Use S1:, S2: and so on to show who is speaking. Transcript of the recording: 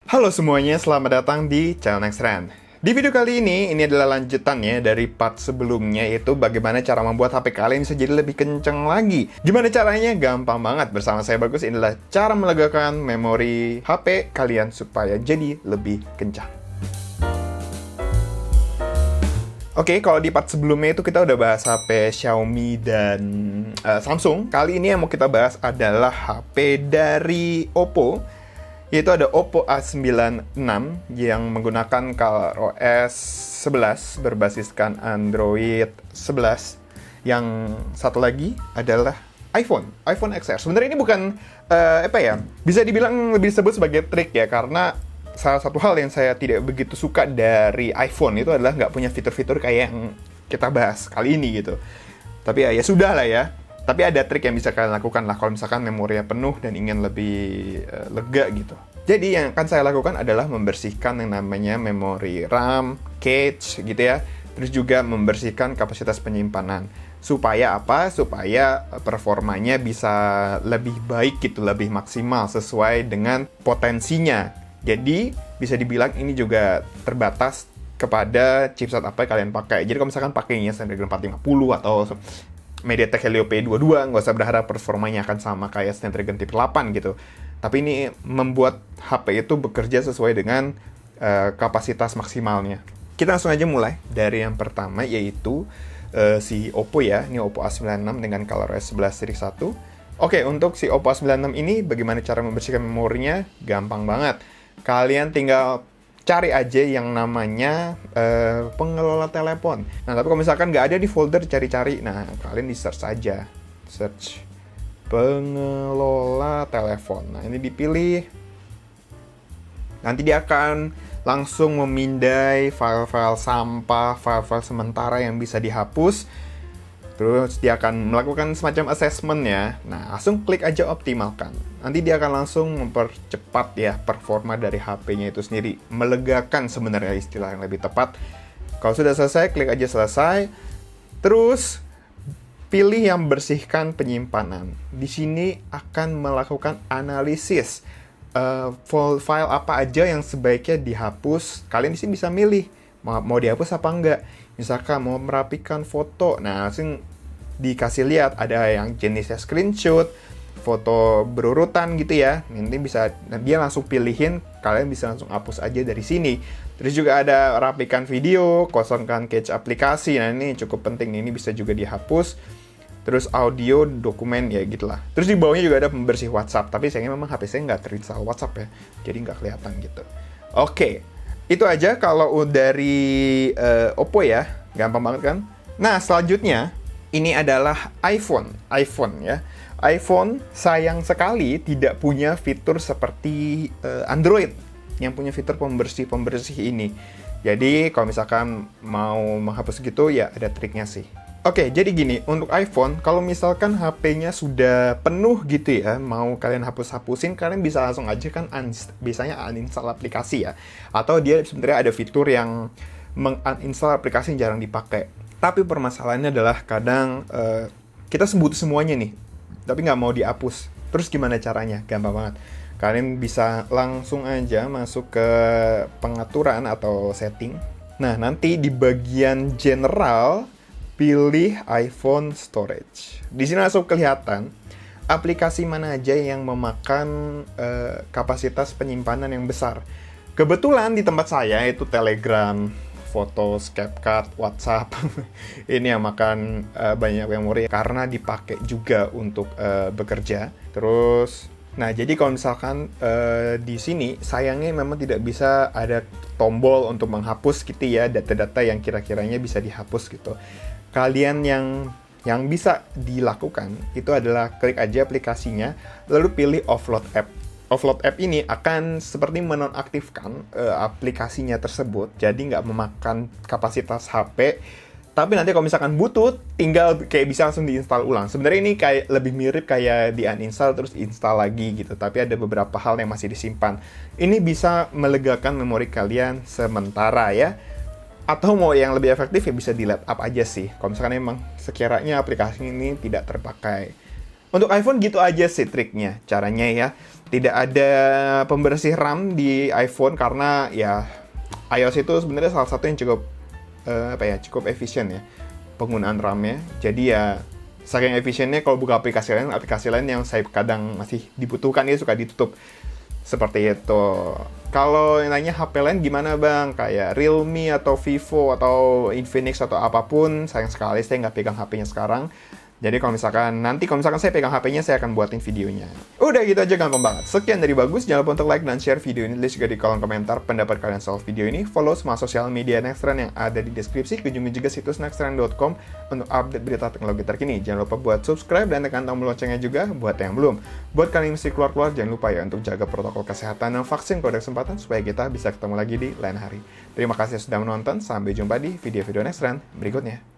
S1: Halo semuanya, selamat datang di channel Nextrend. Di video kali ini adalah lanjutannya dari part sebelumnya, yaitu bagaimana cara membuat HP kalian bisa jadi lebih kenceng lagi. Gimana caranya? Gampang banget. Bersama saya Bagus, ini adalah cara melegakan memori HP kalian supaya jadi lebih kencang. Oke, kalau di part sebelumnya itu kita udah bahas HP Xiaomi dan Samsung. Kali ini yang mau kita bahas adalah HP dari Oppo, yaitu ada Oppo A96 yang menggunakan ColorOS 11 berbasiskan Android 11. Yang satu lagi adalah iPhone XR. Sebenarnya ini bukan bisa dibilang lebih disebut sebagai trik ya, karena salah satu hal yang saya tidak begitu suka dari iPhone itu adalah nggak punya fitur-fitur kayak yang kita bahas kali ini gitu. Tapi ya sudah lah ya. Tapi ada trik yang bisa kalian lakukan lah kalau misalkan memorinya penuh dan ingin lebih lega gitu. Jadi yang akan saya lakukan adalah membersihkan yang namanya memori RAM, cache gitu ya. Terus juga membersihkan kapasitas penyimpanan. Supaya apa? Supaya performanya bisa lebih baik gitu, lebih maksimal sesuai dengan potensinya. Jadi bisa dibilang ini juga terbatas kepada chipset apa yang kalian pakai. Jadi kalau misalkan pakainya Snapdragon 450 atau MediaTek Helio P22, nggak usah berharap performanya akan sama kayak Snapdragon Tipe 8 gitu. Tapi ini membuat HP itu bekerja sesuai dengan kapasitas maksimalnya. Kita langsung aja mulai dari yang pertama, yaitu si Oppo ya. Ini Oppo A96 dengan ColorOS 11 Series 1. Oke, untuk si Oppo A96 ini bagaimana cara membersihkan memorinya? Gampang banget. Kalian tinggal cari aja yang namanya pengelola telepon. Nah, tapi kalau misalkan nggak ada di folder cari-cari, nah kalian di search aja. Search pengelola telepon. Nah, ini dipilih. Nanti dia akan langsung memindai file-file sampah, file-file sementara yang bisa dihapus. Terus dia akan melakukan semacam assessment ya. Nah, langsung klik aja optimalkan. Nanti dia akan langsung mempercepat ya performa dari HP-nya itu sendiri. Melegakan sebenarnya istilah yang lebih tepat. Kalau sudah selesai, klik aja selesai. Terus pilih yang bersihkan penyimpanan. Di sini akan melakukan analisis file apa aja yang sebaiknya dihapus. Kalian di sini bisa milih mau dihapus apa enggak. Misalkan mau merapikan foto, nah langsung dikasih lihat ada yang jenisnya screenshot, foto berurutan gitu ya. Nanti bisa dia langsung pilihin, kalian bisa langsung hapus aja dari sini. Terus juga ada rapikan video, kosongkan cache aplikasi. Nah ini cukup penting, ini bisa juga dihapus. Terus audio, dokumen ya gitulah. Terus di bawahnya juga ada pembersih WhatsApp. Tapi sayangnya memang HP saya nggak terinstall WhatsApp ya, jadi nggak kelihatan gitu. Oke. Itu aja kalau dari Oppo ya, gampang banget kan? Nah, selanjutnya ini adalah iPhone ya. iPhone sayang sekali tidak punya fitur seperti Android yang punya fitur pembersih ini. Jadi kalau misalkan mau menghapus gitu ya ada triknya sih. Oke, jadi gini, untuk iPhone, kalau misalkan HP-nya sudah penuh gitu ya, mau kalian hapus-hapusin, kalian bisa langsung aja kan biasanya uninstall aplikasi ya. Atau dia sebenarnya ada fitur yang menguninstall aplikasi yang jarang dipakai. Tapi permasalahannya adalah kadang kita sebut semuanya nih, tapi nggak mau dihapus. Terus gimana caranya? Gampang banget. Kalian bisa langsung aja masuk ke pengaturan atau setting. Nah, nanti di bagian general, pilih iPhone Storage. Di sini langsung kelihatan aplikasi mana aja yang memakan kapasitas penyimpanan yang besar. Kebetulan di tempat saya itu Telegram, foto, CapCut, WhatsApp. Ini yang makan banyak memori karena dipakai juga untuk bekerja. Terus, nah jadi kalau misalkan di sini sayangnya memang tidak bisa ada tombol untuk menghapus gitu ya data-data yang kira-kiranya bisa dihapus gitu. Kalian yang bisa dilakukan itu adalah klik aja aplikasinya, lalu pilih offload app. Offload app ini akan seperti menonaktifkan aplikasinya tersebut, jadi nggak memakan kapasitas HP. Tapi nanti kalau misalkan butuh, tinggal kayak bisa langsung diinstal ulang. Sebenarnya ini kayak lebih mirip kayak di uninstall terus install lagi gitu. Tapi ada beberapa hal yang masih disimpan. Ini bisa melegakan memori kalian sementara ya. Atau mau yang lebih efektif ya bisa di laptop aja sih. Kalau misalkan emang sekiranya aplikasi ini tidak terpakai. Untuk iPhone gitu aja sih triknya, caranya ya. Tidak ada pembersih RAM di iPhone karena ya iOS itu sebenarnya salah satu yang cukup cukup efisien ya penggunaan RAM-nya. Jadi ya saking efisiennya kalau buka aplikasi lain yang saya kadang masih dibutuhkan itu suka ditutup. Seperti itu. Kalau yang nanya HP lain gimana bang? Kayak Realme atau Vivo atau Infinix atau apapun, sayang sekali saya nggak pegang HP-nya sekarang. Jadi kalau misalkan saya pegang HP-nya, saya akan buatin videonya. Udah gitu aja, gampang banget. Sekian dari Bagus, jangan lupa untuk like dan share video ini. Tulis juga di kolom komentar pendapat kalian soal video ini. Follow semua sosial media Nextrend yang ada di deskripsi. Kunjungi juga situs nextrend.com untuk update berita teknologi terkini. Jangan lupa buat subscribe dan tekan tombol loncengnya juga buat yang belum. Buat kalian yang mesti keluar-keluar, jangan lupa ya untuk jaga protokol kesehatan dan vaksin kalau ada kesempatan supaya kita bisa ketemu lagi di lain hari. Terima kasih sudah menonton, sampai jumpa di video-video Nextrend berikutnya.